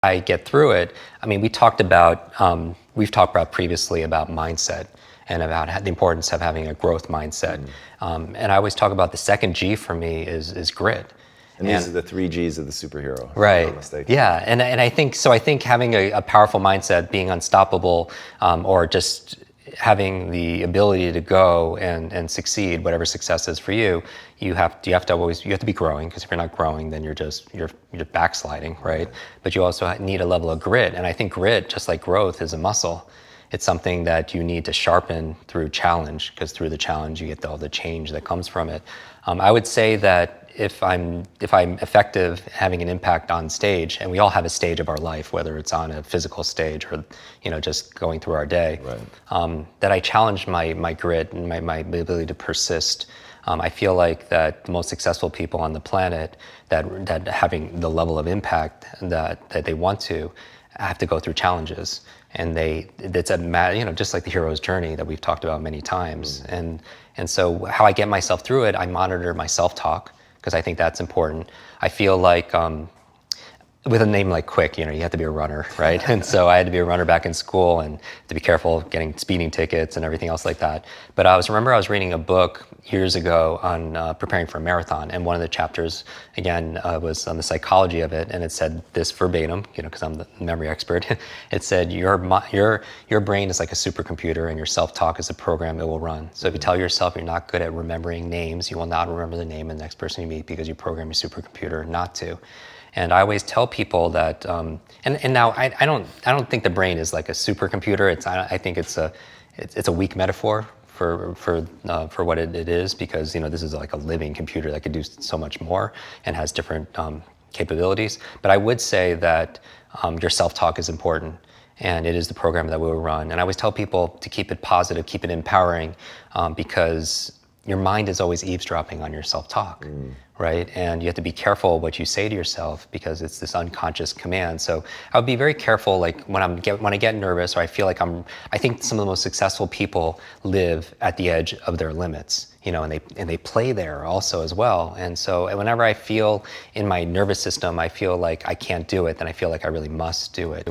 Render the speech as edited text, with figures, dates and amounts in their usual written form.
I get through it, I mean, we've talked about previously about mindset and about the importance of having a growth mindset. And I always talk about the second G for me is grit. And these are the 3 Gs of the superhero, if right. I'm not mistaken. Yeah, and I think so. I think having a powerful mindset, being unstoppable, or just having the ability to go and succeed, whatever success is for you, you have to be growing, because if you're not growing, then you're backsliding, right? But you also need a level of grit, and I think grit, just like growth, is a muscle. It's something that you need to sharpen through challenge, because through the challenge you get all the change that comes from it. I would say that if I'm effective having an impact on stage, and we all have a stage of our life, whether it's on a physical stage or just going through our day, that I challenge my grit and my ability to persist. I feel like that the most successful people on the planet that having the level of impact that they want to have to go through challenges, and it's just like the hero's journey that we've talked about many times. And so how I get myself through it, I monitor my self-talk, because I think that's important. I feel like with a name like Kwik, you have to be a runner, right? And so I had to be a runner back in school, and to be careful getting speeding tickets and everything else like that. But I remember I was reading a book years ago on preparing for a marathon, and one of the chapters, again, was on the psychology of it, and it said this verbatim, because I'm the memory expert. It said, your brain is like a supercomputer, and your self-talk is a program it will run. So if you tell yourself you're not good at remembering names, you will not remember the name of the next person you meet, because you program your supercomputer not to. And I always tell people that, and now I don't think the brain is like a supercomputer. I think it's a weak metaphor for what it is, because this is like a living computer that could do so much more and has different capabilities. But I would say that your self-talk is important, and it is the program that we will run. And I always tell people to keep it positive, keep it empowering, because your mind is always eavesdropping on your self-talk, right? And you have to be careful what you say to yourself, because it's this unconscious command. So I would be very careful, like when I get nervous, or I feel like I think some of the most successful people live at the edge of their limits, and they play there also as well. And so whenever I feel in my nervous system, I feel like I can't do it, then I feel like I really must do it.